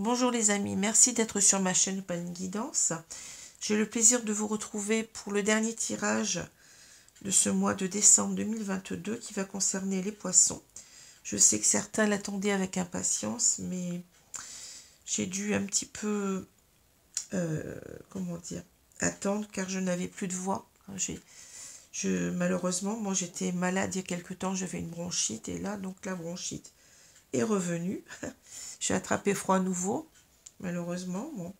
Bonjour les amis, merci d'être sur ma chaîne Open Guidance. J'ai le plaisir de vous retrouver pour le dernier tirage de ce mois de décembre 2022 qui va concerner les poissons. Je sais que certains l'attendaient avec impatience, mais j'ai dû un petit peu, comment dire, attendre car je n'avais plus de voix. Malheureusement, moi j'étais malade il y a quelque temps, j'avais une bronchite et là, donc la bronchite est revenue. J'ai attrapé froid à nouveau, malheureusement. Bon.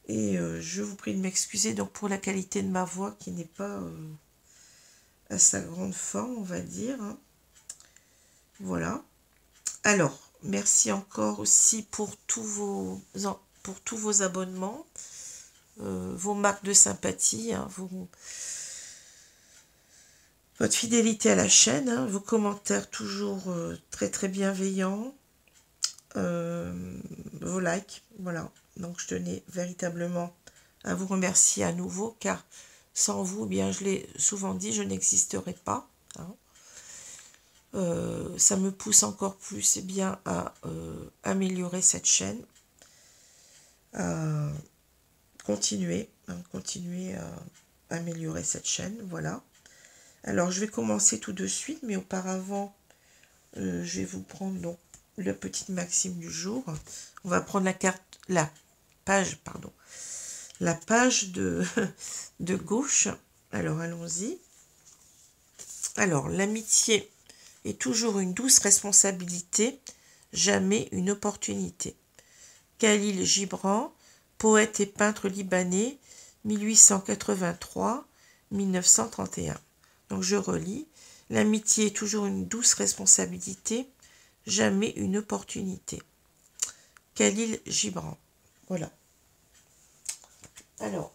Et je vous prie de m'excuser donc pour la qualité de ma voix qui n'est pas à sa grande forme, on va dire. Hein. Voilà. Alors, merci encore aussi pour tous vos abonnements, vos marques de sympathie, hein, votre fidélité à la chaîne, hein, vos commentaires toujours très très bienveillants, vos likes, voilà. Donc je tenais véritablement à vous remercier à nouveau, car sans vous, eh bien je l'ai souvent dit, je n'existerai pas. Hein. Ça me pousse encore plus bien à améliorer cette chaîne, à continuer à améliorer cette chaîne, voilà. Alors je vais commencer tout de suite, mais auparavant, je vais vous prendre donc la petite maxime du jour. On va prendre la page de, de gauche. Alors, allons-y. Alors, l'amitié est toujours une douce responsabilité, jamais une opportunité. Khalil Gibran, poète et peintre libanais, 1883-1931. Donc, je relis. L'amitié est toujours une douce responsabilité, jamais une opportunité. Khalil Gibran. Voilà. Alors,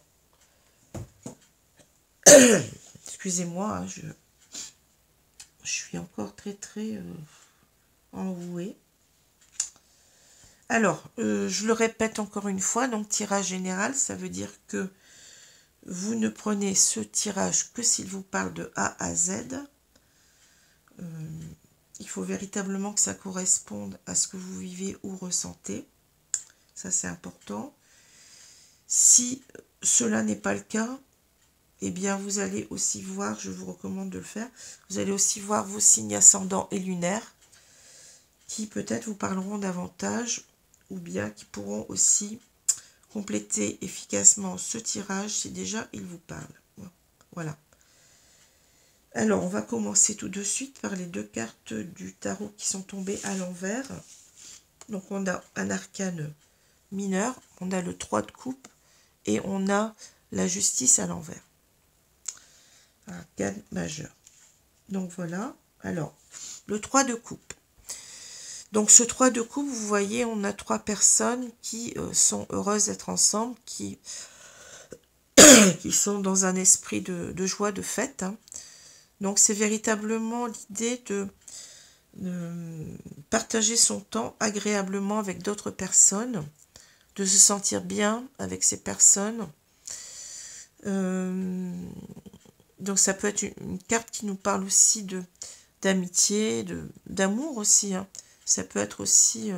excusez-moi, hein, je suis encore très enrouée. Alors, je le répète encore une fois, donc tirage général, ça veut dire que vous ne prenez ce tirage que s'il vous parle de A à Z. Il faut véritablement que ça corresponde à ce que vous vivez ou ressentez. Ça, c'est important. Si cela n'est pas le cas, eh bien, vous allez aussi voir, je vous recommande de le faire, vous allez aussi voir vos signes ascendants et lunaires qui peut-être vous parleront davantage ou bien qui pourront aussi compléter efficacement ce tirage si déjà il vous parle. Voilà. Alors, on va commencer tout de suite par les deux cartes du tarot qui sont tombées à l'envers. Donc, on a un arcane mineur, on a le 3 de coupe et on a la justice à l'envers. Arcane majeur. Donc, voilà. Alors, le 3 de coupe. Donc, ce 3 de coupe, vous voyez, on a trois personnes qui sont heureuses d'être ensemble, qui sont dans un esprit de joie, de fête. Hein. Donc, c'est véritablement l'idée de partager son temps agréablement avec d'autres personnes, de se sentir bien avec ces personnes. Donc, ça peut être une carte qui nous parle aussi d'amitié, d'amour aussi. Hein. Ça peut être aussi,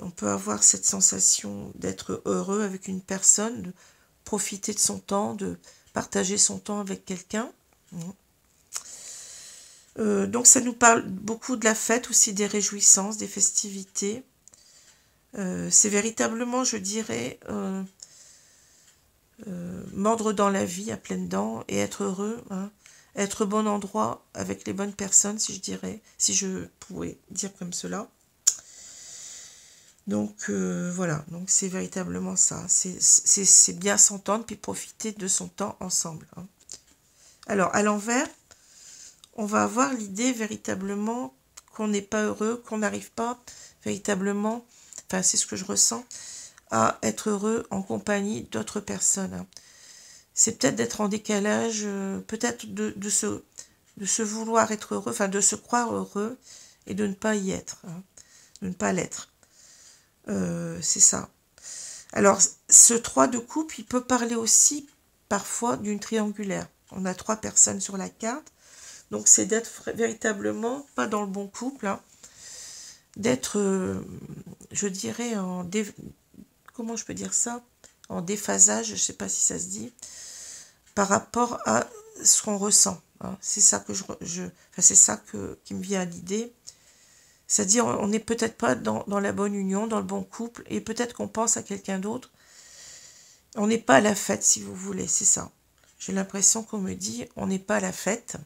on peut avoir cette sensation d'être heureux avec une personne, de profiter de son temps, de partager son temps avec quelqu'un. Donc ça nous parle beaucoup de la fête, aussi des réjouissances, des festivités. C'est véritablement, je dirais, mordre dans la vie à pleines dents et être heureux, hein. Être au bon endroit avec les bonnes personnes, si je pouvais dire comme cela. Donc voilà, donc c'est véritablement ça. C'est bien s'entendre puis profiter de son temps ensemble. Hein. Alors à l'envers, on va avoir l'idée véritablement qu'on n'est pas heureux, qu'on n'arrive pas véritablement, enfin c'est ce que je ressens, à être heureux en compagnie d'autres personnes. Hein. C'est peut-être d'être en décalage, peut-être de se vouloir être heureux, enfin de se croire heureux et de ne pas y être, hein, de ne pas l'être. C'est ça. Alors, ce 3 de coupe, il peut parler aussi parfois d'une triangulaire. On a trois personnes sur la carte, donc c'est d'être véritablement pas dans le bon couple, hein, d'être, je dirais, comment je peux dire ça? En déphasage, je ne sais pas si ça se dit, par rapport à ce qu'on ressent. Hein. C'est ça que c'est ça qui me vient à l'idée. C'est-à-dire, on n'est peut-être pas dans la bonne union, dans le bon couple, et peut-être qu'on pense à quelqu'un d'autre. On n'est pas à la fête, si vous voulez, c'est ça. J'ai l'impression qu'on me dit, on n'est pas à la fête.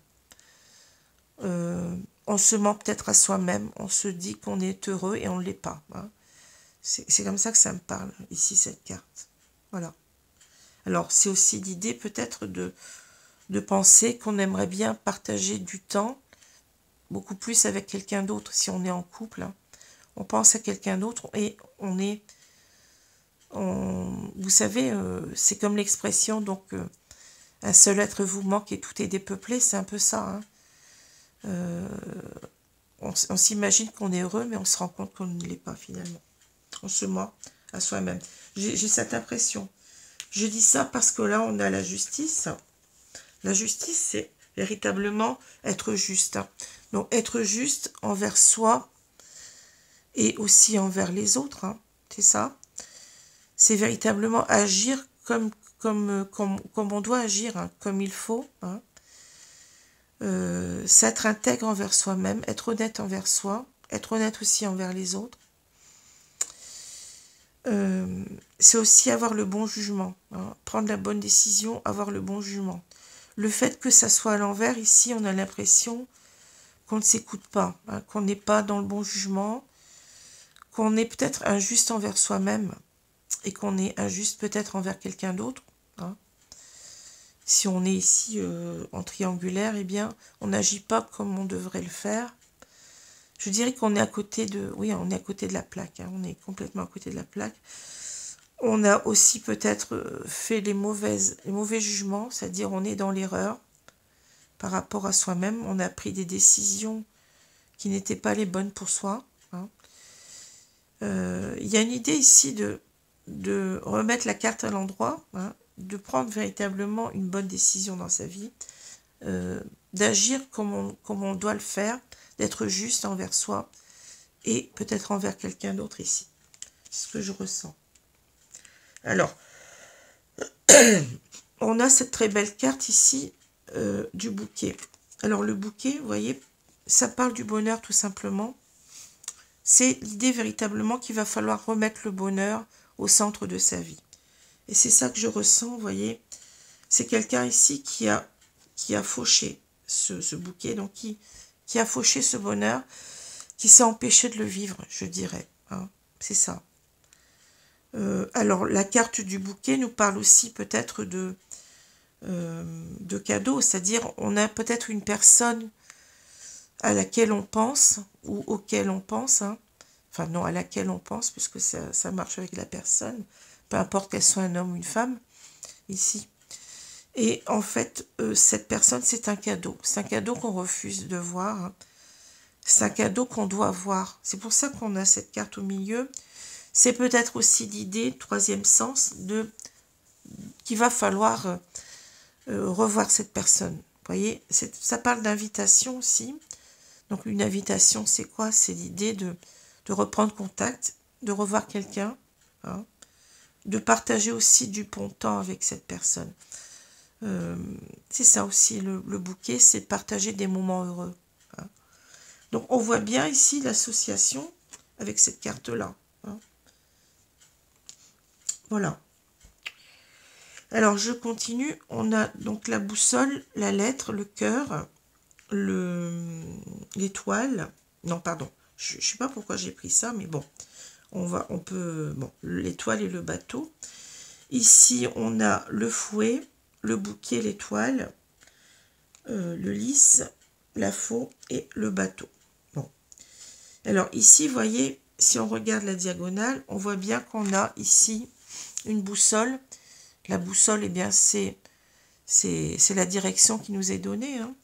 On se ment peut-être à soi-même, on se dit qu'on est heureux et on ne l'est pas. Hein. C'est comme ça que ça me parle, ici, cette carte. Voilà. Alors, c'est aussi l'idée peut-être de penser qu'on aimerait bien partager du temps, beaucoup plus avec quelqu'un d'autre, si on est en couple. Hein. On pense à quelqu'un d'autre et vous savez, c'est comme l'expression, donc, un seul être vous manque et tout est dépeuplé, c'est un peu ça. Hein. On s'imagine qu'on est heureux, mais on se rend compte qu'on ne l'est pas finalement. On se ment à soi-même. J'ai cette impression. Je dis ça parce que là, on a la justice. La justice, c'est véritablement être juste. Hein. Donc, être juste envers soi et aussi envers les autres. Hein. C'est ça. C'est véritablement agir comme on doit agir, hein, comme il faut. Hein. S'être intègre envers soi-même, être honnête envers soi, être honnête aussi envers les autres. C'est aussi avoir le bon jugement, hein, prendre la bonne décision, avoir le bon jugement. Le fait que ça soit à l'envers, ici, on a l'impression qu'on ne s'écoute pas, hein, qu'on n'est pas dans le bon jugement, qu'on est peut-être injuste envers soi-même et qu'on est injuste peut-être envers quelqu'un d'autre. Hein. Si on est ici en triangulaire, eh bien, on n'agit pas comme on devrait le faire. Je dirais qu'on est à côté de... Oui, on est à côté de la plaque. Hein, on est complètement à côté de la plaque. On a aussi peut-être fait les mauvais jugements, c'est-à-dire on est dans l'erreur par rapport à soi-même. On a pris des décisions qui n'étaient pas les bonnes pour soi. Hein. Y a une idée ici de remettre la carte à l'endroit, hein, de prendre véritablement une bonne décision dans sa vie, d'agir comme on doit le faire, d'être juste envers soi et peut-être envers quelqu'un d'autre ici. C'est ce que je ressens. Alors, on a cette très belle carte ici du bouquet. Alors le bouquet, vous voyez, ça parle du bonheur tout simplement. C'est l'idée véritablement qu'il va falloir remettre le bonheur au centre de sa vie. Et c'est ça que je ressens, vous voyez. C'est quelqu'un ici qui a fauché ce bouquet, donc qui a fauché ce bonheur, qui s'est empêché de le vivre, je dirais. Hein. C'est ça. Alors, la carte du bouquet nous parle aussi peut-être de cadeaux, c'est-à-dire on a peut-être une personne à laquelle on pense, ou auquel on pense, hein. Enfin non, à laquelle on pense, puisque ça marche avec la personne, peu importe qu'elle soit un homme ou une femme, ici. Et en fait, cette personne, c'est un cadeau qu'on refuse de voir, hein. C'est un cadeau qu'on doit voir, c'est pour ça qu'on a cette carte au milieu. C'est peut-être aussi l'idée, troisième sens, qu'il va falloir revoir cette personne. Vous voyez, ça parle d'invitation aussi. Donc une invitation, c'est quoi? C'est l'idée de reprendre contact, de revoir quelqu'un, hein, de partager aussi du bon temps avec cette personne. C'est ça aussi, le bouquet, c'est partager des moments heureux. Hein. Donc on voit bien ici l'association avec cette carte-là. Hein. Voilà. Alors, je continue. On a donc la boussole, la lettre, le cœur, l'étoile. Non, pardon. Je ne sais pas pourquoi j'ai pris ça, mais bon. Bon, l'étoile et le bateau. Ici, on a le fouet, le bouquet, l'étoile, le lys, la faux et le bateau. Bon. Alors, ici, vous voyez, si on regarde la diagonale, on voit bien qu'on a ici une boussole. La boussole, eh bien, c'est la direction qui nous est donnée. Hein.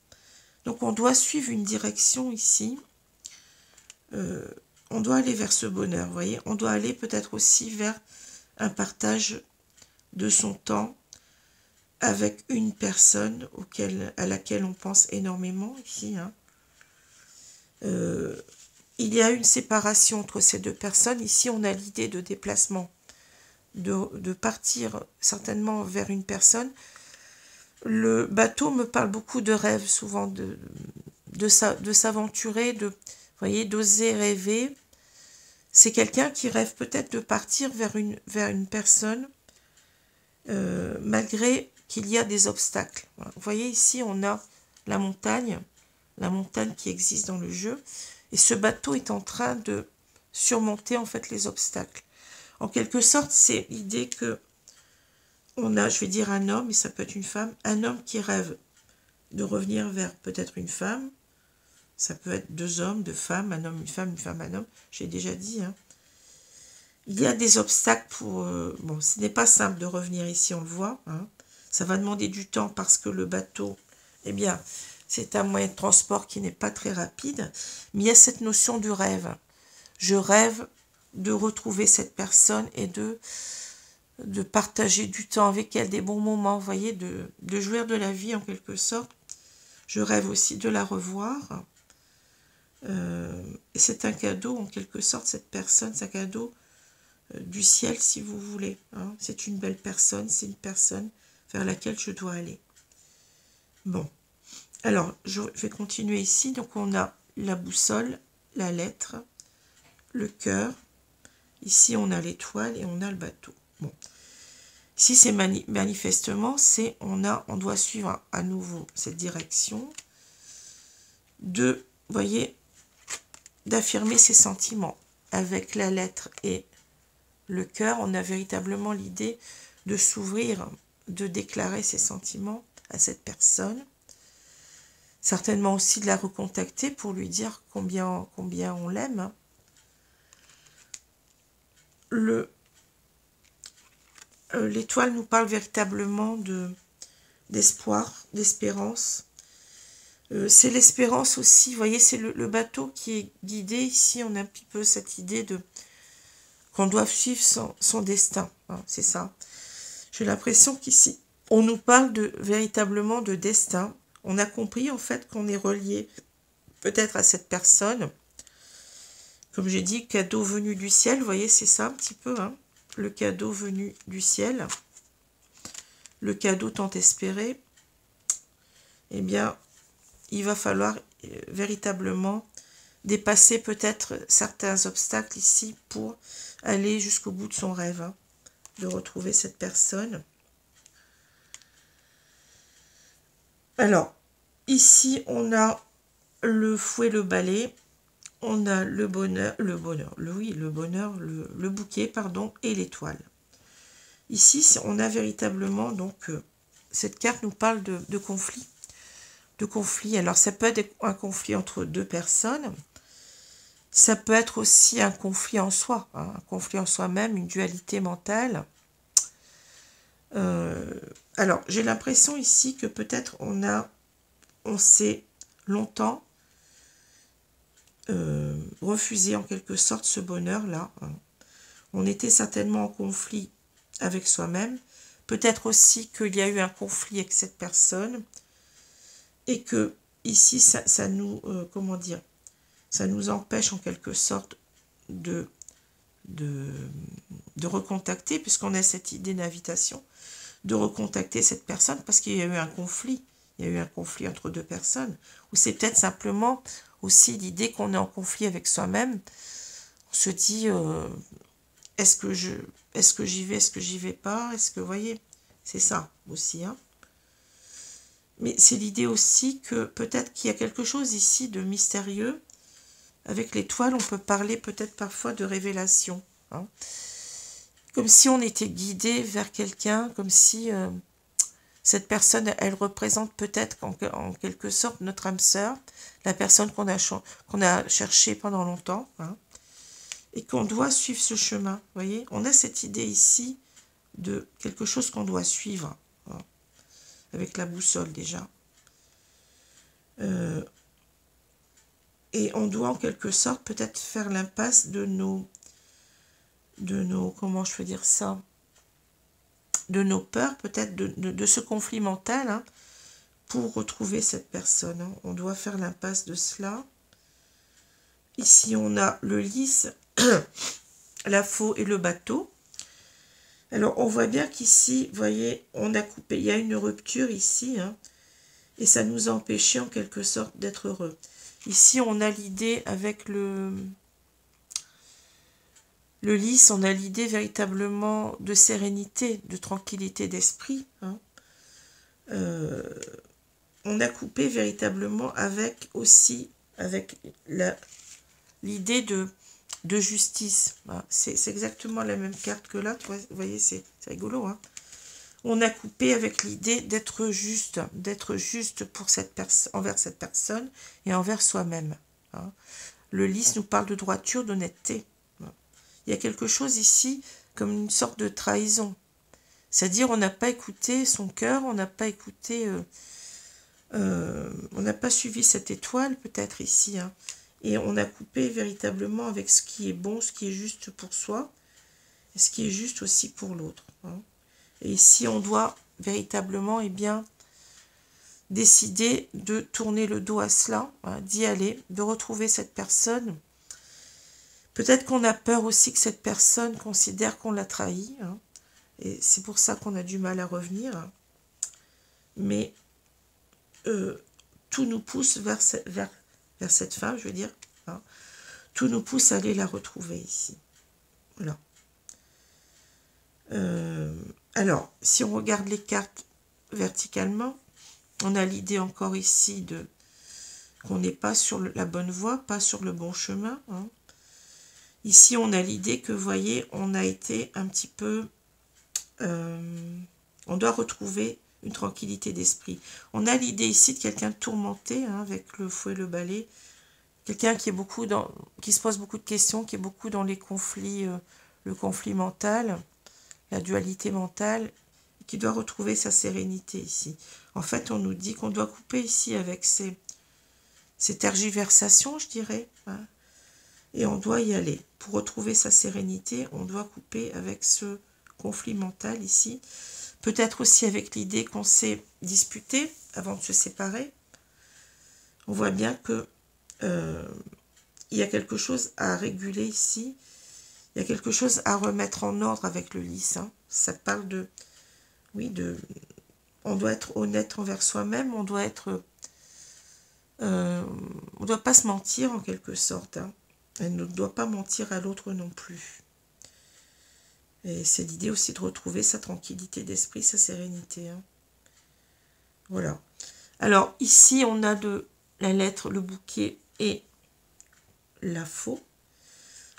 Donc, on doit suivre une direction ici. On doit aller vers ce bonheur, vous voyez. On doit aller peut-être aussi vers un partage de son temps avec une personne à laquelle on pense énormément ici. Hein. il y a une séparation entre ces deux personnes. Ici, on a l'idée de déplacement, de partir certainement vers une personne. Le bateau me parle beaucoup de rêve, souvent de s'aventurer, vous voyez, d'oser rêver. C'est quelqu'un qui rêve peut-être de partir vers une personne, malgré qu'il y a des obstacles. Voilà. Vous voyez, ici, on a la montagne qui existe dans le jeu, et ce bateau est en train de surmonter, en fait, les obstacles. En quelque sorte, c'est l'idée que on a, je vais dire un homme, et ça peut être une femme, un homme qui rêve de revenir vers peut-être une femme, ça peut être deux hommes, deux femmes, un homme, une femme, un homme, j'ai déjà dit, hein. Il y a des obstacles pour... bon, ce n'est pas simple de revenir ici, on le voit, hein. Ça va demander du temps parce que le bateau, eh bien, c'est un moyen de transport qui n'est pas très rapide, mais il y a cette notion du rêve. Je rêve de retrouver cette personne et de partager du temps avec elle, des bons moments, vous voyez, de jouir de la vie en quelque sorte. Je rêve aussi de la revoir. Et c'est un cadeau, en quelque sorte, cette personne, c'est un cadeau du ciel, si vous voulez. Hein. C'est une belle personne, c'est une personne vers laquelle je dois aller. Bon, alors, je vais continuer ici. Donc, on a la boussole, la lettre, le cœur. Ici, on a l'étoile et on a le bateau. Bon. Ici, c'est manifestement, on doit suivre à nouveau cette direction de, vous voyez, d'affirmer ses sentiments. Avec la lettre et le cœur, on a véritablement l'idée de s'ouvrir, de déclarer ses sentiments à cette personne. Certainement aussi de la recontacter pour lui dire combien on l'aime. L'étoile nous parle véritablement d'espoir, d'espérance. C'est l'espérance aussi, vous voyez, c'est le bateau qui est guidé. Ici, on a un petit peu cette idée qu'on doit suivre son destin. Hein, c'est ça. J'ai l'impression qu'ici, on nous parle véritablement de destin. On a compris en fait qu'on est relié peut-être à cette personne. Comme j'ai dit, cadeau venu du ciel, vous voyez, c'est ça un petit peu, hein, le cadeau venu du ciel, le cadeau tant espéré. Eh bien, il va falloir véritablement dépasser peut-être certains obstacles ici pour aller jusqu'au bout de son rêve, hein, de retrouver cette personne. Alors, ici, on a le fouet, le balai, on a le bouquet, pardon, et l'étoile. Ici, on a véritablement, donc, cette carte nous parle de conflit. De conflit. Alors, ça peut être un conflit entre deux personnes. Ça peut être aussi un conflit en soi, hein, un conflit en soi-même, une dualité mentale. Alors, j'ai l'impression ici que peut-être on s'est longtemps refusé en quelque sorte ce bonheur-là. Hein. On était certainement en conflit avec soi-même. Peut-être aussi qu'il y a eu un conflit avec cette personne. Et que ici, ça nous, comment dire, ça nous empêche en quelque sorte de recontacter, puisqu'on a cette idée d'invitation, de recontacter cette personne parce qu'il y a eu un conflit. Il y a eu un conflit entre deux personnes. Ou c'est peut-être simplement aussi l'idée qu'on est en conflit avec soi-même. On se dit, est-ce que j'y vais, est-ce que j'y vais pas, est-ce que, vous voyez, c'est ça aussi, hein. Mais c'est l'idée aussi que peut-être qu'il y a quelque chose ici de mystérieux. Avec l'étoile, on peut parler peut-être parfois de révélation. Hein. Comme si on était guidé vers quelqu'un, comme si cette personne, elle représente peut-être en quelque sorte notre âme sœur, la personne qu'on a cherchée pendant longtemps, hein, et qu'on doit suivre ce chemin. Vous voyez, on a cette idée ici de quelque chose qu'on doit suivre. Hein. Avec la boussole déjà. Et on doit en quelque sorte peut-être faire l'impasse de nos, comment je peux dire ça, de nos peurs, peut-être de ce conflit mental, hein, pour retrouver cette personne. Hein. On doit faire l'impasse de cela. ici, on a le lys, la faux et le bateau. Alors, on voit bien qu'ici, vous voyez, on a coupé. Il y a une rupture ici, hein, et ça nous a empêché en quelque sorte d'être heureux. Ici, on a l'idée avec le lys, on a l'idée véritablement de sérénité, de tranquillité d'esprit. Hein. On a coupé véritablement avec aussi, avec l'idée de justice. Voilà. C'est exactement la même carte que là. Vous voyez, c'est rigolo. Hein. On a coupé avec l'idée d'être juste pour envers cette personne et envers soi-même. Hein. Le lys nous parle de droiture, d'honnêteté. Il y a quelque chose ici comme une sorte de trahison. C'est-à-dire on n'a pas écouté son cœur, on n'a pas écouté, on n'a pas suivi cette étoile peut-être ici. Hein, et on a coupé véritablement avec ce qui est bon, ce qui est juste pour soi, et ce qui est juste aussi pour l'autre. Hein. Et ici on doit véritablement décider de tourner le dos à cela, hein, d'y aller, de retrouver cette personne. Peut-être qu'on a peur aussi que cette personne considère qu'on l'a trahi, hein, et c'est pour ça qu'on a du mal à revenir. Hein. Mais tout nous pousse vers cette femme, je veux dire. Hein. Tout nous pousse à aller la retrouver ici. Voilà. Alors, si on regarde les cartes verticalement, on a l'idée encore ici qu'on n'est pas sur la bonne voie, pas sur le bon chemin. Hein. Ici, on a l'idée que, vous voyez, on a été un petit peu... on doit retrouver une tranquillité d'esprit. On a l'idée ici de quelqu'un de tourmenté, hein, avec le fouet et le balai. Quelqu'un qui se pose beaucoup de questions, qui est beaucoup dans les conflits, le conflit mental, la dualité mentale, qui doit retrouver sa sérénité ici. En fait, on nous dit qu'on doit couper ici avec ces tergiversations, je dirais, hein, et on doit y aller. Pour retrouver sa sérénité, on doit couper avec ce conflit mental ici. Peut-être aussi avec l'idée qu'on s'est disputé avant de se séparer. On voit bien que il y a quelque chose à réguler ici. Il y a quelque chose à remettre en ordre avec le lys. Hein. Ça parle de... Oui, on doit être honnête envers soi-même. On doit être... on ne doit pas se mentir en quelque sorte. Hein. Elle ne doit pas mentir à l'autre non plus. Et c'est l'idée aussi de retrouver sa tranquillité d'esprit, sa sérénité. Hein. Voilà. Alors, ici, on a la lettre, le bouquet et la faux.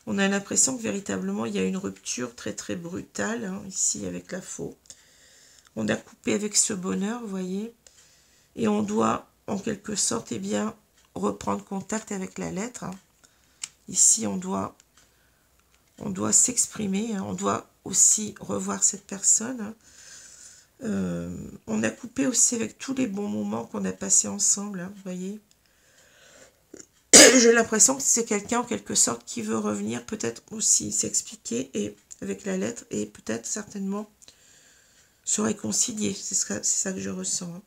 On a l'impression que véritablement, il y a une rupture très, très brutale, hein, ici, avec la faux. On a coupé avec ce bonheur, vous voyez. Et on doit, en quelque sorte, reprendre contact avec la lettre. Hein. Ici, on doit s'exprimer. Hein. On doit aussi revoir cette personne. Hein. On a coupé aussi avec tous les bons moments qu'on a passés ensemble, hein, vous voyez. J'ai l'impression que c'est quelqu'un en quelque sorte qui veut revenir, peut-être aussi s'expliquer et avec la lettre et peut-être certainement se réconcilier. C'est ça que je ressens. Hein.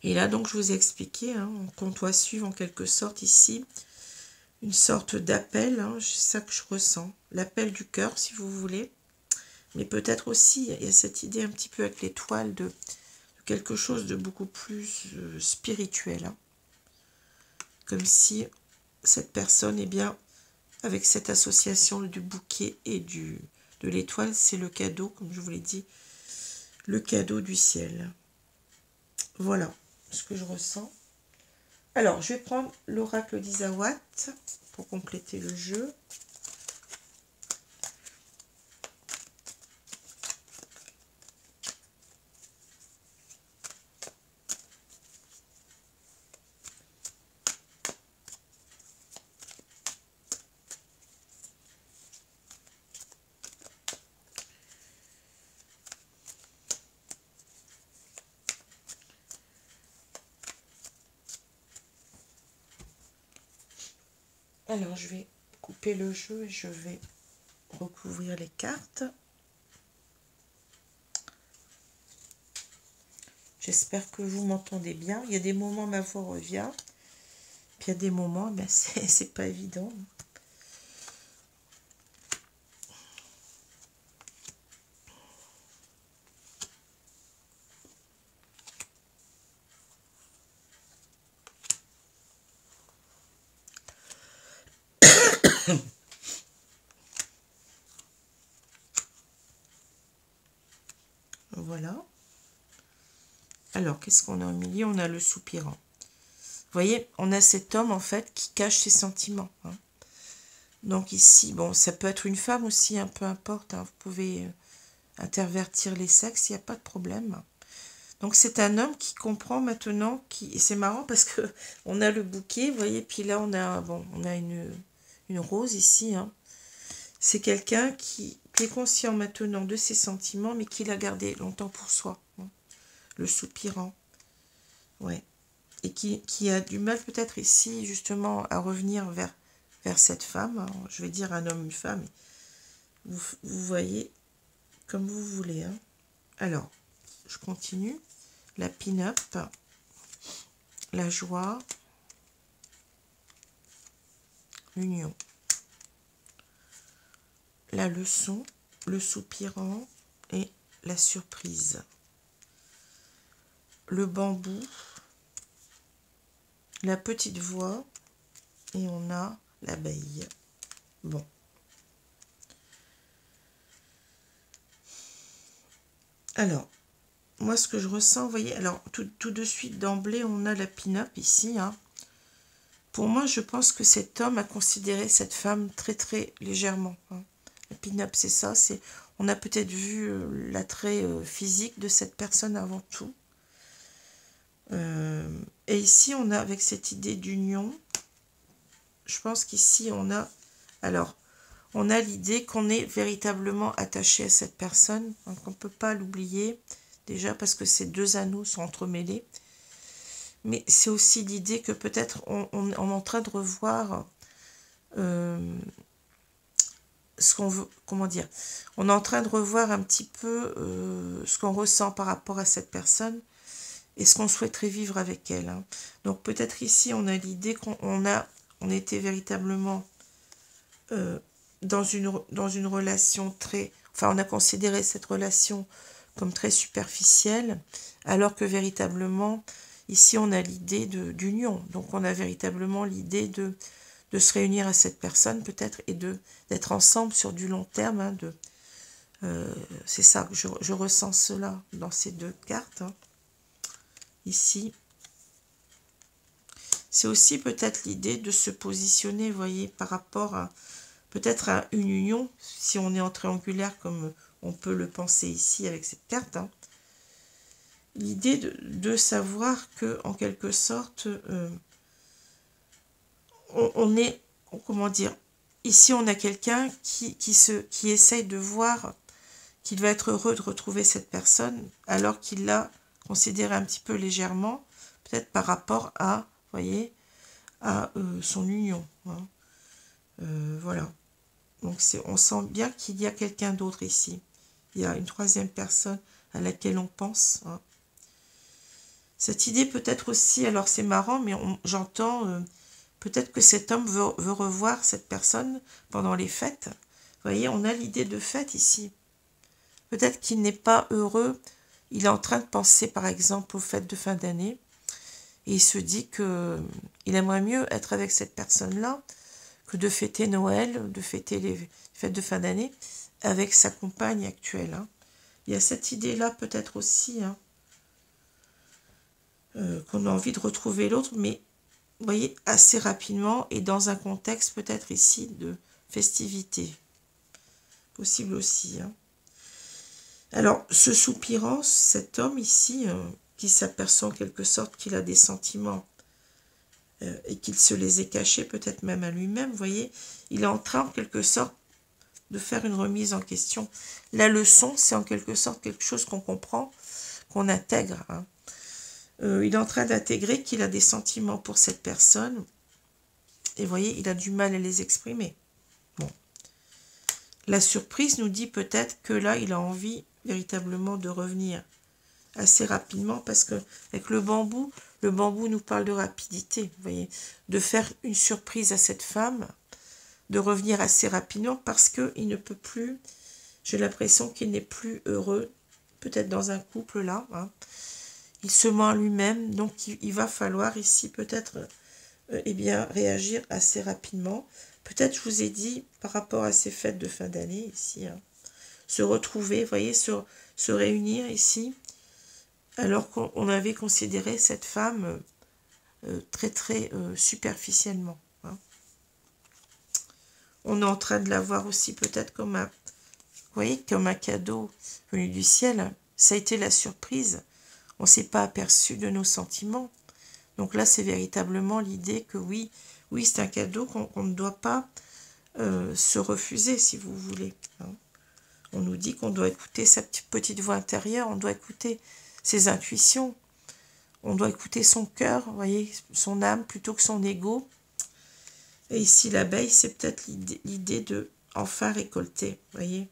Et là donc je vous ai expliqué hein, qu'on doit suivre en quelque sorte ici une sorte d'appel. Hein, c'est ça que je ressens. L'appel du cœur si vous voulez. Mais peut-être aussi il y a cette idée un petit peu avec l'étoile de quelque chose de beaucoup plus spirituel. Hein. Comme si cette personne, avec cette association du bouquet et de l'étoile, c'est le cadeau, comme je vous l'ai dit, le cadeau du ciel. Voilà ce que je ressens. Alors, je vais prendre l'oracle d'Isawat pour compléter le jeu. Alors, je vais couper le jeu et je vais recouvrir les cartes. J'espère que vous m'entendez bien. Il y a des moments, ma voix revient. Puis il y a des moments, ben, c'est pas évident. Voilà. Alors, qu'est-ce qu'on a au milieu? On a le soupirant. Vous voyez, on a cet homme, en fait, qui cache ses sentiments. Hein. Donc ici, bon, ça peut être une femme aussi, hein, peu importe. Hein, vous pouvez intervertir les sexes, il n'y a pas de problème. Donc c'est un homme qui comprend maintenant, et c'est marrant parce que on a le bouquet, vous voyez, puis là on a, bon, on a une rose ici. Hein. C'est quelqu'un qui est conscient maintenant de ses sentiments, mais qui l'a gardé longtemps pour soi. Hein. Le soupirant. Ouais. Et qui a du mal peut-être ici justement à revenir vers cette femme. Hein. Je vais dire un homme, une femme. Vous voyez comme vous voulez. Hein. Alors, je continue. La pin-up, la joie, l'union, la leçon, le soupirant et la surprise. Le bambou, la petite voix et on a l'abeille. Bon. Alors, moi ce que je ressens, vous voyez, alors tout de suite d'emblée on a la pin-up ici. Hein. Pour moi je pense que cet homme a considéré cette femme très très légèrement. Hein. La pin-up c'est ça, on a peut-être vu l'attrait physique de cette personne avant tout. Et ici on a avec cette idée d'union, je pense qu'ici on a, alors on a l'idée qu'on est véritablement attaché à cette personne, donc on ne peut pas l'oublier, déjà parce que ces deux anneaux sont entremêlés, mais c'est aussi l'idée que peut-être on est en train de revoir ce qu'on veut, comment dire, on est en train de revoir un petit peu ce qu'on ressent par rapport à cette personne et ce qu'on souhaiterait vivre avec elle. Hein. Donc peut-être ici on a l'idée on était véritablement dans une relation très... Enfin, on a considéré cette relation comme très superficielle, alors que véritablement, ici, on a l'idée d'union. Donc, on a véritablement l'idée de se réunir à cette personne, peut-être, et d'être ensemble sur du long terme. Hein, c'est ça, je ressens cela dans ces deux cartes. Hein. Ici. C'est aussi peut-être l'idée de se positionner, vous voyez, par rapport à peut-être à une union, si on est en triangulaire comme on peut le penser ici avec cette carte. Hein. L'idée de savoir que, en quelque sorte, on est, comment dire, ici on a quelqu'un qui essaye de voir qu'il va être heureux de retrouver cette personne, alors qu'il l'a considéré un petit peu légèrement, peut-être par rapport à, vous voyez, à son union. Hein. Voilà. Donc on sent bien qu'il y a quelqu'un d'autre ici. Il y a une troisième personne à laquelle on pense. Hein. Cette idée peut-être aussi, alors c'est marrant, mais j'entends peut-être que cet homme veut revoir cette personne pendant les fêtes. Vous voyez, on a l'idée de fête ici. Peut-être qu'il n'est pas heureux. Il est en train de penser par exemple aux fêtes de fin d'année. Et il se dit qu'il aimerait mieux être avec cette personne-là que de fêter Noël, de fêter les fêtes de fin d'année avec sa compagne actuelle. Hein. Il y a cette idée-là peut-être aussi, hein, qu'on a envie de retrouver l'autre, mais vous voyez, assez rapidement et dans un contexte peut-être ici de festivité. Possible aussi. Hein. Alors, ce soupirant, cet homme ici, qui s'aperçoit en quelque sorte qu'il a des sentiments et qu'il se les est cachés, peut-être même à lui-même, vous voyez, il est en train en quelque sorte de faire une remise en question. La leçon, c'est en quelque sorte quelque chose qu'on comprend, qu'on intègre. Hein. Il est en train d'intégrer qu'il a des sentiments pour cette personne, et vous voyez, il a du mal à les exprimer. Bon. La surprise nous dit peut-être que là, il a envie véritablement de revenir assez rapidement, parce que avec le bambou nous parle de rapidité, vous voyez, de faire une surprise à cette femme, de revenir assez rapidement, parce qu'il ne peut plus, j'ai l'impression qu'il n'est plus heureux, peut-être dans un couple là, hein. Il se ment à lui-même, donc il va falloir ici peut-être eh bien, réagir assez rapidement. Peut-être, je vous ai dit, par rapport à ces fêtes de fin d'année, ici, hein, se retrouver, vous voyez, se réunir ici, alors qu'on avait considéré cette femme très, très superficiellement. Hein. On est en train de la voir aussi peut-être comme un, vous voyez, comme un cadeau venu du ciel. Ça a été la surprise. On ne s'est pas aperçu de nos sentiments. Donc là, c'est véritablement l'idée que oui, c'est un cadeau qu'on ne doit pas se refuser, si vous voulez. Hein. On nous dit qu'on doit écouter sa petite voix intérieure, on doit écouter ses intuitions, on doit écouter son cœur, vous voyez, son âme plutôt que son ego. Et ici, l'abeille, c'est peut-être l'idée de enfin récolter, vous voyez.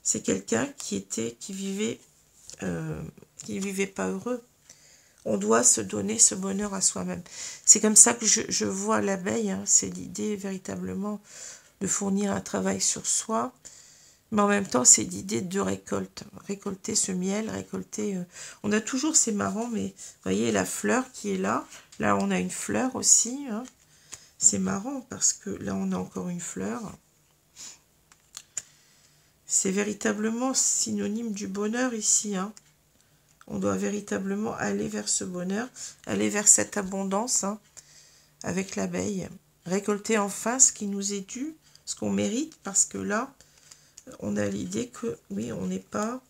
C'est quelqu'un qui vivait pas heureux. On doit se donner ce bonheur à soi-même. C'est comme ça que je vois l'abeille, hein. C'est l'idée véritablement de fournir un travail sur soi, mais en même temps, c'est l'idée de récolte. Récolter ce miel, récolter... On a toujours, c'est marrant, mais vous voyez la fleur qui est là. Là, on a une fleur aussi. Hein. C'est marrant parce que là, on a encore une fleur. C'est véritablement synonyme du bonheur ici, hein. On doit véritablement aller vers ce bonheur, aller vers cette abondance, hein, avec l'abeille. Récolter enfin ce qui nous est dû, ce qu'on mérite, parce que là, on a l'idée que, oui, on n'est pas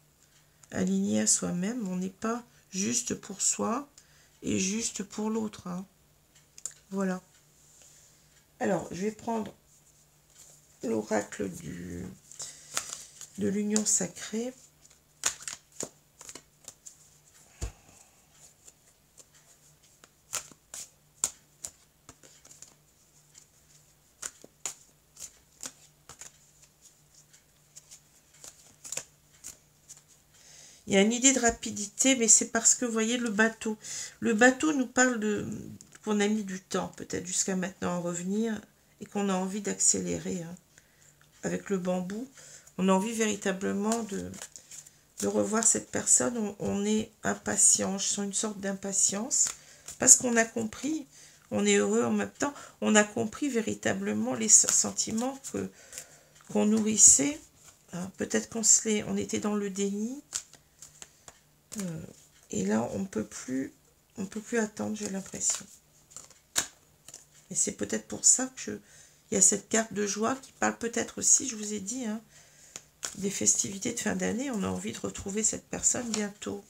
aligné à soi-même, on n'est pas juste pour soi et juste pour l'autre. Hein. Voilà. Alors, je vais prendre l'oracle de l'union sacrée. Il y a une idée de rapidité, mais c'est parce que, vous voyez, le bateau. Le bateau nous parle qu'on a mis du temps, peut-être jusqu'à maintenant à revenir, et qu'on a envie d'accélérer. Hein. Avec le bambou, on a envie véritablement de revoir cette personne. On est impatient, je sens une sorte d'impatience, parce qu'on a compris, on est heureux en même temps, on a compris véritablement les sentiments qu'on nourrissait. Hein. Peut-être on était dans le déni. Et là, on peut plus attendre, j'ai l'impression. Et c'est peut-être pour ça que il y a cette carte de joie qui parle peut-être aussi, je vous ai dit, hein, des festivités de fin d'année. On a envie de retrouver cette personne bientôt.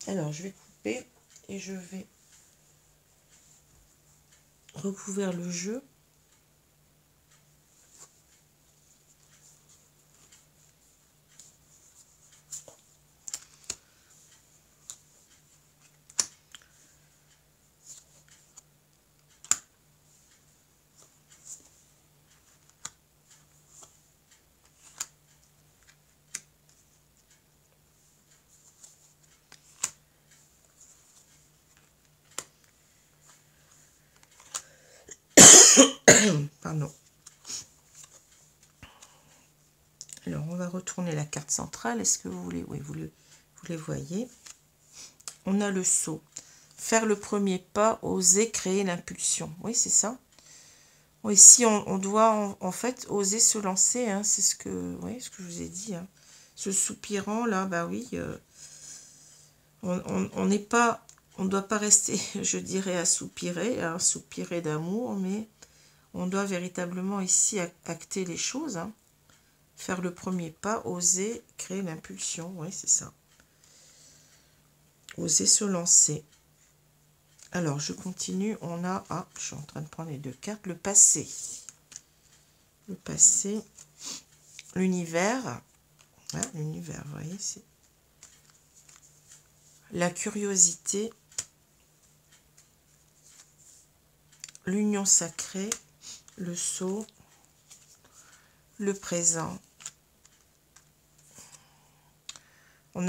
Alors, je vais couper et je vais recouvrir le jeu. Pardon. Alors, on va retourner la carte centrale. Est-ce que vous voulez... Oui, vous les voyez. On a le saut. Faire le premier pas, oser créer l'impulsion. Oui, c'est ça. Oui, si on doit en fait oser se lancer. Hein, c'est ce que je vous ai dit. Hein. Ce soupirant, là, bah oui. On n'est pas... On ne doit pas rester, je dirais, à soupirer d'amour, mais on doit véritablement ici acter les choses. Hein. Faire le premier pas, oser créer l'impulsion. Oui, c'est ça. Oser se lancer. Alors, je continue. On a... Ah, je suis en train de prendre les deux cartes. Le passé. Le passé. L'univers. Ah, l'univers, vous voyez, c'est... La curiosité. L'union sacrée. Le sceau. le présent.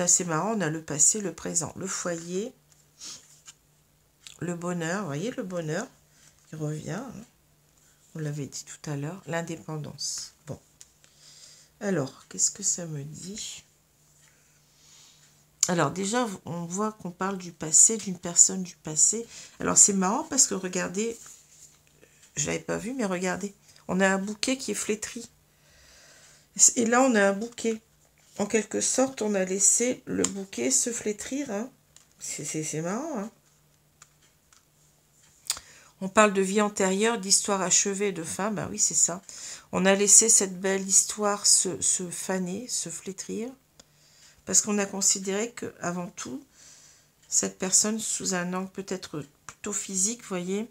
C'est marrant, on a le passé, le présent, le foyer, le bonheur, vous voyez le bonheur qui revient, hein. On l'avait dit tout à l'heure, l'indépendance. Bon. Alors, qu'est-ce que ça me dit? Alors déjà, on voit qu'on parle du passé, d'une personne du passé. Alors c'est marrant parce que regardez, je l'avais pas vu, mais regardez, on a un bouquet qui est flétri. Et là, on a un bouquet. En quelque sorte, on a laissé le bouquet se flétrir, hein. C'est marrant, hein. On parle de vie antérieure, d'histoire achevée, de fin. Ben oui, c'est ça. On a laissé cette belle histoire se faner, se flétrir. Parce qu'on a considéré que, avant tout, cette personne, sous un angle peut-être plutôt physique, vous voyez,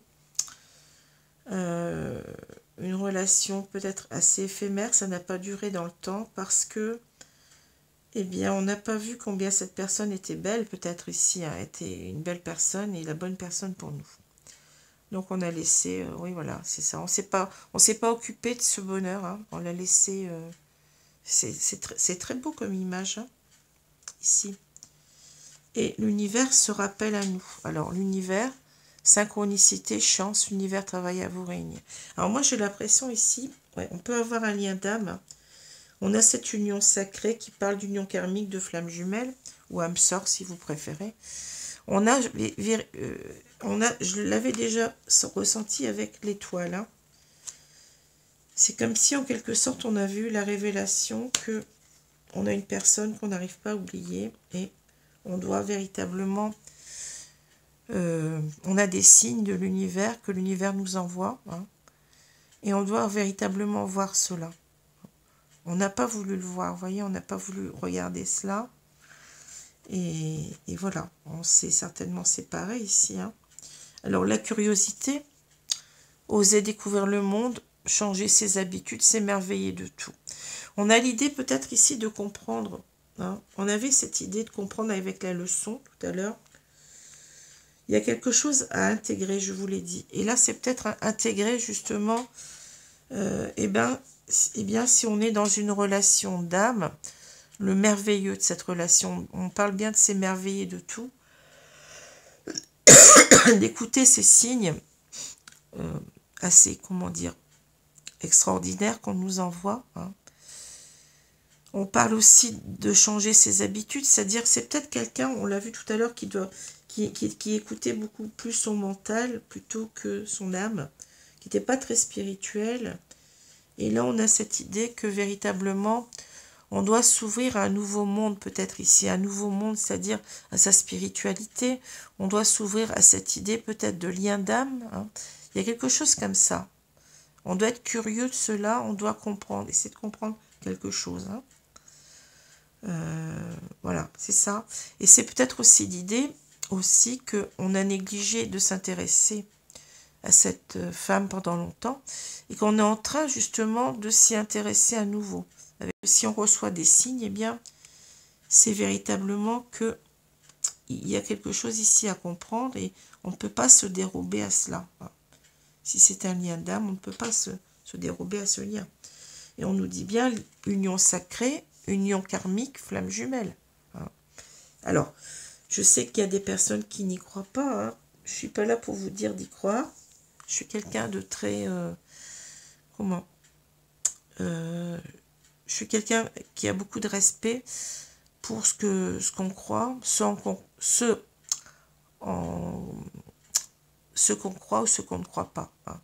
une relation peut-être assez éphémère, ça n'a pas duré dans le temps parce que, eh bien, on n'a pas vu combien cette personne était belle, peut-être ici, hein, était une belle personne et la bonne personne pour nous. Donc on a laissé, oui voilà, c'est ça. On s'est pas occupé de ce bonheur, hein. On l'a laissé. C'est très beau comme image, hein, ici. Et l'univers se rappelle à nous. Alors l'univers, synchronicité, chance, l'univers travaille à vos règnes. Alors moi j'ai l'impression ici, ouais, on peut avoir un lien d'âme. On a cette union sacrée qui parle d'union karmique, de flamme jumelle, ou âme sœur si vous préférez. Je l'avais déjà ressenti avec l'étoile, hein. C'est comme si en quelque sorte on a vu la révélation que on a une personne qu'on n'arrive pas à oublier et on doit véritablement, on a des signes de l'univers que l'univers nous envoie, hein, et on doit véritablement voir cela. On n'a pas voulu le voir, vous voyez, on n'a pas voulu regarder cela. Et voilà, on s'est certainement séparés ici, hein. Alors la curiosité, oser découvrir le monde, changer ses habitudes, s'émerveiller de tout. On a l'idée peut-être ici de comprendre, hein. On avait cette idée de comprendre avec la leçon tout à l'heure. Il y a quelque chose à intégrer, je vous l'ai dit. Et là, c'est peut-être à intégrer justement, eh bien, si on est dans une relation d'âme, le merveilleux de cette relation, on parle bien de s'émerveiller de tout, d'écouter ces signes assez, comment dire, extraordinaires qu'on nous envoie, hein. On parle aussi de changer ses habitudes, c'est-à-dire c'est peut-être quelqu'un, on l'a vu tout à l'heure, qui écoutait beaucoup plus son mental plutôt que son âme, qui n'était pas très spirituel. Et là, on a cette idée que véritablement, on doit s'ouvrir à un nouveau monde, peut-être ici, un nouveau monde, c'est-à-dire à sa spiritualité. On doit s'ouvrir à cette idée peut-être de lien d'âme, hein. Il y a quelque chose comme ça. On doit être curieux de cela, on doit comprendre, essayer de comprendre quelque chose, hein. Voilà, c'est ça. Et c'est peut-être aussi l'idée aussi qu'on a négligé de s'intéresser à cette femme pendant longtemps et qu'on est en train justement de s'y intéresser à nouveau. Si on reçoit des signes, eh bien, c'est véritablement que il y a quelque chose ici à comprendre et on ne peut pas se dérober à cela. Si c'est un lien d'âme, on ne peut pas se dérober à ce lien. Et on nous dit bien union sacrée, union karmique, flamme jumelle. Alors, je sais qu'il y a des personnes qui n'y croient pas, hein. Je ne suis pas là pour vous dire d'y croire. Je suis quelqu'un de très... je suis quelqu'un qui a beaucoup de respect pour ce qu'on croit, ce qu'on croit ou ce qu'on ne croit pas, hein.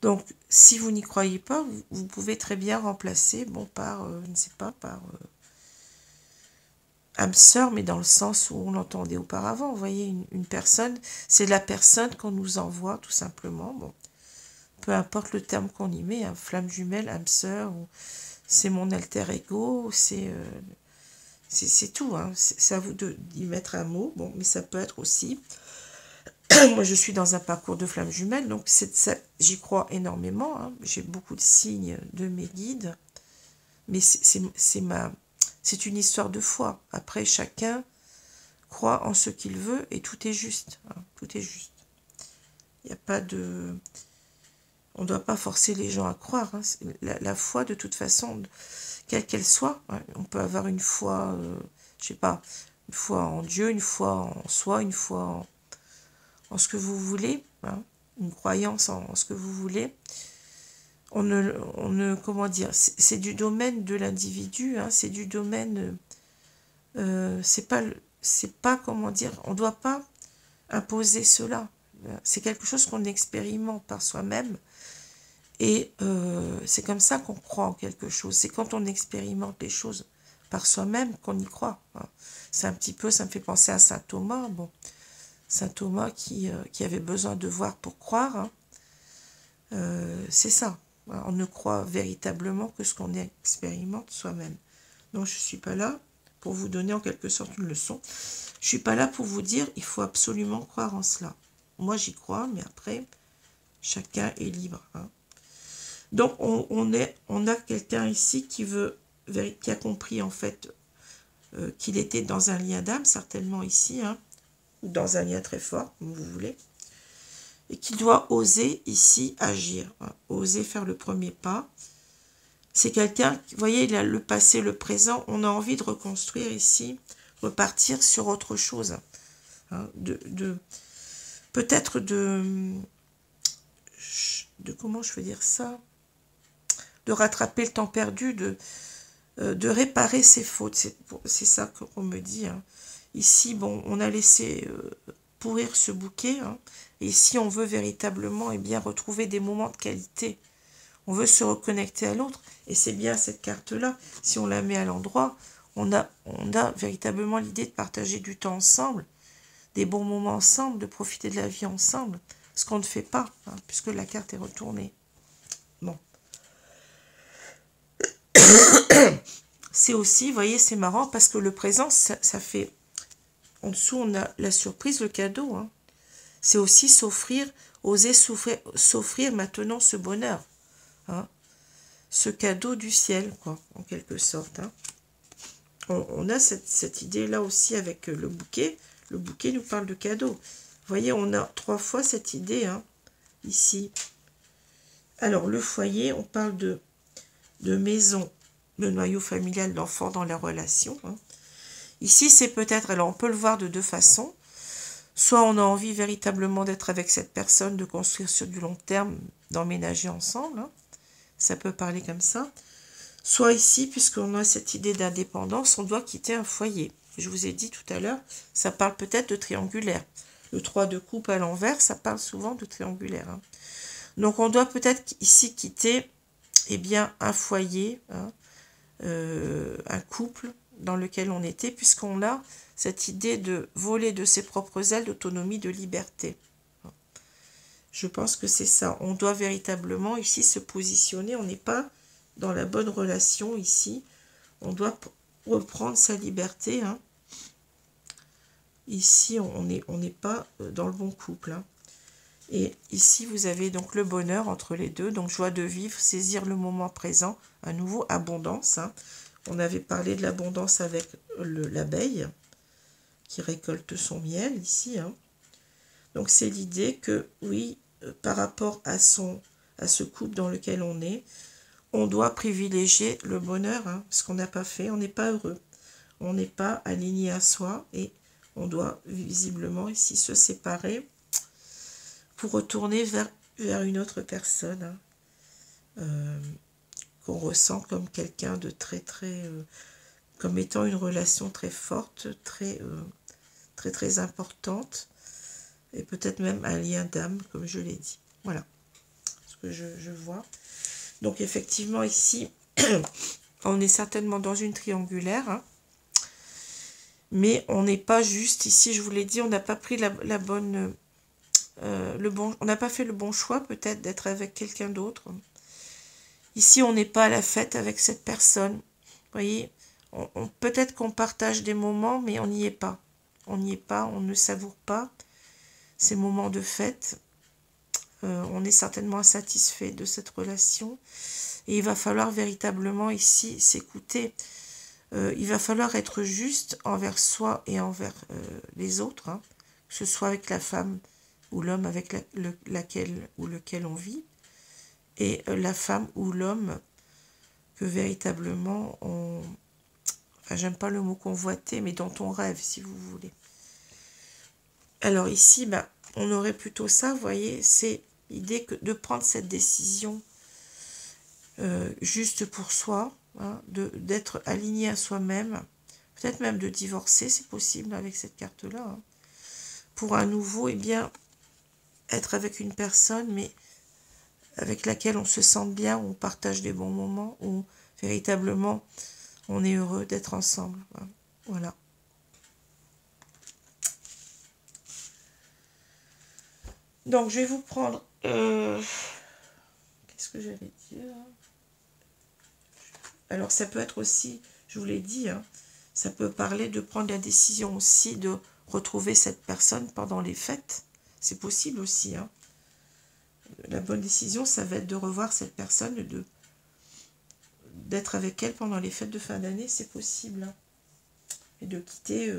Donc, si vous n'y croyez pas, vous pouvez très bien remplacer, bon, par, je ne sais pas, par âme sœur, mais dans le sens où on l'entendait auparavant. Vous voyez, une personne, c'est la personne qu'on nous envoie, tout simplement. Bon, peu importe le terme qu'on y met, hein, flamme jumelle, âme sœur, c'est mon alter ego, c'est tout, hein. C'est à vous d'y mettre un mot, bon, mais ça peut être aussi... Moi, je suis dans un parcours de flamme jumelle, donc j'y crois énormément, hein. J'ai beaucoup de signes de mes guides, mais c'est une histoire de foi. Après, chacun croit en ce qu'il veut et tout est juste, hein. Tout est juste. Il n'y a pas de... On ne doit pas forcer les gens à croire. Hein. La foi, de toute façon, quelle qu'elle soit, hein, on peut avoir une foi, je sais pas, une foi en Dieu, une foi en soi, une foi en ce que vous voulez, hein, une croyance en ce que vous voulez. On ne comment dire, c'est du domaine de l'individu, hein, c'est du domaine, c'est pas, comment dire, on ne doit pas imposer cela. C'est quelque chose qu'on expérimente par soi-même. Et c'est comme ça qu'on croit en quelque chose. C'est quand on expérimente les choses par soi-même qu'on y croit. Hein. C'est un petit peu, ça me fait penser à saint Thomas. Bon, saint Thomas qui avait besoin de voir pour croire. Hein. C'est ça. On ne croit véritablement que ce qu'on expérimente soi-même. Donc je ne suis pas là pour vous donner en quelque sorte une leçon. Je ne suis pas là pour vous dire il faut absolument croire en cela. Moi j'y crois, mais après, chacun est libre. Hein. Donc on a quelqu'un ici qui a compris en fait qu'il était dans un lien d'âme, certainement ici, hein, ou dans un lien très fort, comme vous voulez, et qui doit oser ici agir, hein, oser faire le premier pas. C'est quelqu'un, vous voyez, il a le passé, le présent, on a envie de reconstruire ici, repartir sur autre chose, hein, peut-être de comment je veux dire ça, de rattraper le temps perdu, de réparer ses fautes. C'est ça qu'on me dit. Hein. Ici, bon, on a laissé pourrir ce bouquet. Hein, et ici, on veut véritablement bien, retrouver des moments de qualité. On veut se reconnecter à l'autre. Et c'est bien cette carte-là. Si on la met à l'endroit, on a véritablement l'idée de partager du temps ensemble, des bons moments ensemble, de profiter de la vie ensemble. Ce qu'on ne fait pas, hein, puisque la carte est retournée. Bon. C'est aussi, vous voyez, c'est marrant parce que le présent, ça fait... En dessous, on a la surprise, le cadeau. Hein. C'est aussi s'offrir, oser s'offrir maintenant ce bonheur. Hein. Ce cadeau du ciel, quoi, en quelque sorte. Hein. On a cette idée-là aussi avec le bouquet. Le bouquet nous parle de cadeau. Vous voyez, on a 3 fois cette idée, hein, ici. Alors, le foyer, on parle de maison, le noyau familial, l'enfant dans la relation. Hein. Ici, c'est peut-être, alors on peut le voir de 2 façons. Soit on a envie véritablement d'être avec cette personne, de construire sur du long terme, d'emménager ensemble. Hein. Ça peut parler comme ça. Soit ici, puisqu'on a cette idée d'indépendance, on doit quitter un foyer. Je vous ai dit tout à l'heure, ça parle peut-être de triangulaire. Le 3 de coupe à l'envers, ça parle souvent de triangulaire. Hein. Donc on doit peut-être ici quitter bien, un foyer, hein, un couple dans lequel on était, puisqu'on a cette idée de voler de ses propres ailes d'autonomie, de liberté. Je pense que c'est ça. On doit véritablement ici se positionner. On n'est pas dans la bonne relation ici. On doit reprendre sa liberté. Hein. Ici, on n'est pas dans le bon couple. Hein. Et ici, vous avez donc le bonheur entre les deux. Donc, joie de vivre, saisir le moment présent. À nouveau, abondance. Hein. On avait parlé de l'abondance avec l'abeille qui récolte son miel ici. Hein. Donc, c'est l'idée que, oui, par rapport à ce couple dans lequel on doit privilégier le bonheur. Hein, ce qu'on n'a pas fait, on n'est pas heureux. On n'est pas aligné à soi et on doit visiblement ici se séparer pour retourner vers une autre personne hein, qu'on ressent comme quelqu'un de très, comme étant une relation très forte, très, très importante, et peut-être même un lien d'âme, comme je l'ai dit. Voilà ce que je vois. Donc, effectivement, ici, on est certainement dans une triangulaire, hein, mais on n'est pas juste, ici, je vous l'ai dit, on n'a pas pris la bonne... on n'a pas fait le bon choix peut-être d'être avec quelqu'un d'autre. Ici, on n'est pas à la fête avec cette personne. Vous voyez, peut-être qu'on partage des moments, mais on n'y est pas. On n'y est pas, on ne savoure pas ces moments de fête. On est certainement insatisfait de cette relation. Et il va falloir véritablement ici s'écouter. Il va falloir être juste envers soi et envers les autres, hein, que ce soit avec la femme ou l'homme avec laquelle ou lequel on vit. et la femme ou l'homme que véritablement on... Enfin, j'aime pas le mot convoiter, mais dont on rêve, si vous voulez. Alors ici, bah, on aurait plutôt ça, vous voyez, c'est l'idée de prendre cette décision juste pour soi, hein, d'être aligné à soi-même, peut-être même de divorcer, c'est possible avec cette carte-là, hein, pour à nouveau, eh bien, être avec une personne, mais avec laquelle on se sente bien, on partage des bons moments, où véritablement on est heureux d'être ensemble. Hein, voilà. Donc, je vais vous prendre... qu'est-ce que j'allais dire? Alors, ça peut être aussi, je vous l'ai dit, hein, ça peut parler de prendre la décision aussi de retrouver cette personne pendant les fêtes. C'est possible aussi. Hein. La bonne décision, ça va être de revoir cette personne, d'être avec elle pendant les fêtes de fin d'année, c'est possible. Hein. Et de quitter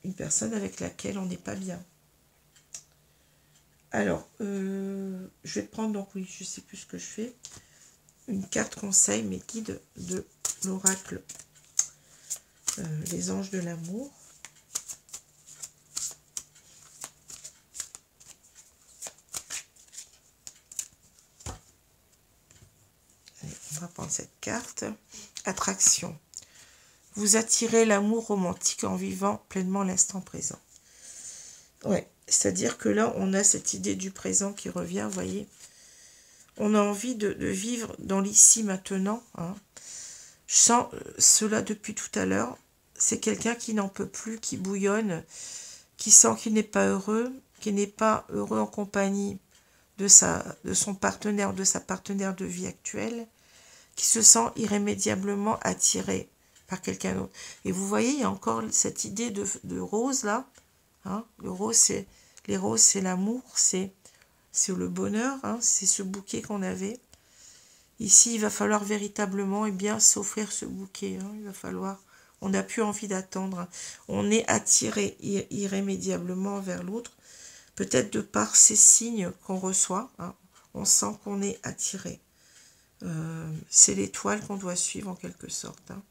une personne avec laquelle on n'est pas bien. Alors, je vais prendre, donc oui, je ne sais plus ce que je fais, une carte conseil, mes guides de l'oracle, les anges de l'amour. Allez, on va prendre cette carte. Attraction. Vous attirez l'amour romantique en vivant pleinement l'instant présent. Ouais, c'est-à-dire que là, on a cette idée du présent qui revient, vous voyez. On a envie de vivre dans l'ici maintenant. Hein. Je sens cela depuis tout à l'heure. C'est quelqu'un qui n'en peut plus, qui bouillonne, qui sent qu'il n'est pas heureux, qui n'est pas heureux en compagnie de son partenaire, de sa partenaire de vie actuelle, qui se sent irrémédiablement attiré par quelqu'un d'autre. Et vous voyez, il y a encore cette idée de rose là. Hein. Les roses, c'est l'amour, c'est le bonheur, hein, c'est ce bouquet qu'on avait. Ici, il va falloir véritablement bien s'offrir ce bouquet. Hein. Il va falloir... On n'a plus envie d'attendre. Hein. On est attiré irrémédiablement vers l'autre. Peut-être de par ces signes qu'on reçoit. Hein. On sent qu'on est attiré. C'est l'étoile qu'on doit suivre en quelque sorte. Hein.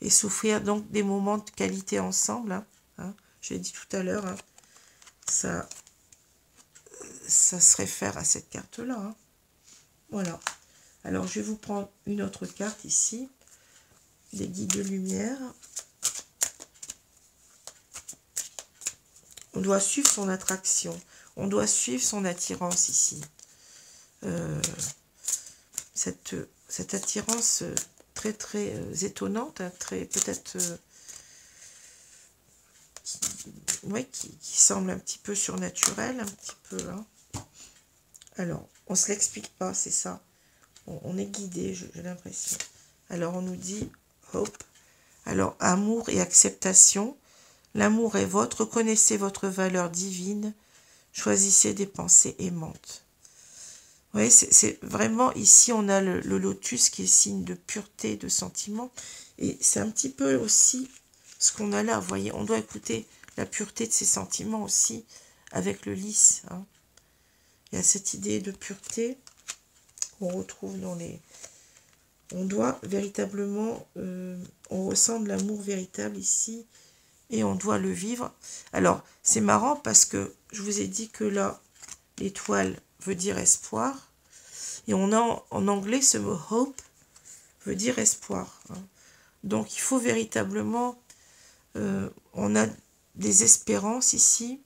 Et s'offrir donc des moments de qualité ensemble. Hein. Je l'ai dit tout à l'heure. Hein. Ça se réfère à cette carte-là. Hein. Voilà. Alors, je vais vous prendre une autre carte ici. Des guides de lumière. On doit suivre son attraction. On doit suivre son attirance ici. Cette attirance très, très étonnante. Hein, très peut-être... qui semble un petit peu surnaturelle. Un petit peu. Hein. Alors, on ne se l'explique pas, c'est ça. On est guidé, j'ai l'impression. Alors, on nous dit... Hope. Alors, amour et acceptation. L'amour est votre. Reconnaissez votre valeur divine. Choisissez des pensées aimantes. Vous voyez, c'est vraiment... Ici, on a le lotus qui est signe de pureté, de sentiment. Et c'est un petit peu aussi ce qu'on a là. Vous voyez, on doit écouter la pureté de ses sentiments aussi avec le lys. Hein. Il y a cette idée de pureté qu'on retrouve dans les... On doit véritablement, on ressent de l'amour véritable ici et on doit le vivre. Alors, c'est marrant parce que je vous ai dit que là, l'étoile veut dire espoir. Et on a en anglais ce mot hope veut dire espoir. Hein. Donc, il faut véritablement, on a des espérances ici.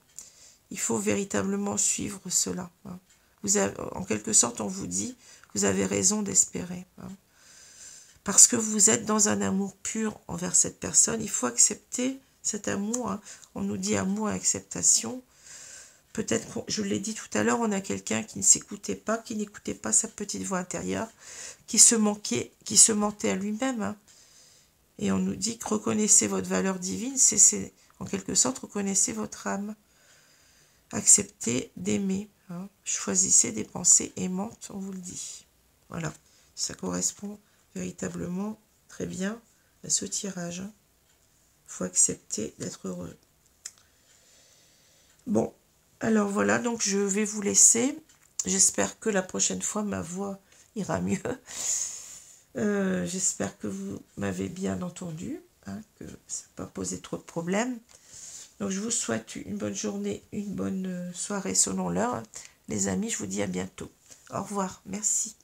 Il faut véritablement suivre cela. Hein. Vous avez, en quelque sorte, on vous dit, vous avez raison d'espérer. Hein. Parce que vous êtes dans un amour pur envers cette personne. Il faut accepter cet amour. Hein. On nous dit amour et acceptation. Peut-être, je l'ai dit tout à l'heure, on a quelqu'un qui ne s'écoutait pas, qui n'écoutait pas sa petite voix intérieure, qui se mentait à lui-même. Hein. Et on nous dit que reconnaissez votre valeur divine, c'est en quelque sorte, reconnaissez votre âme. Acceptez d'aimer. Hein. Choisissez des pensées aimantes, on vous le dit. Voilà, ça correspond véritablement très bien à ce tirage. Il faut accepter d'être heureux. Bon, alors voilà, donc je vais vous laisser. J'espère que la prochaine fois, ma voix ira mieux. J'espère que vous m'avez bien entendu, hein, que ça n'a pas posé trop de problèmes. Donc, je vous souhaite une bonne journée, une bonne soirée selon l'heure. Les amis, je vous dis à bientôt. Au revoir. Merci.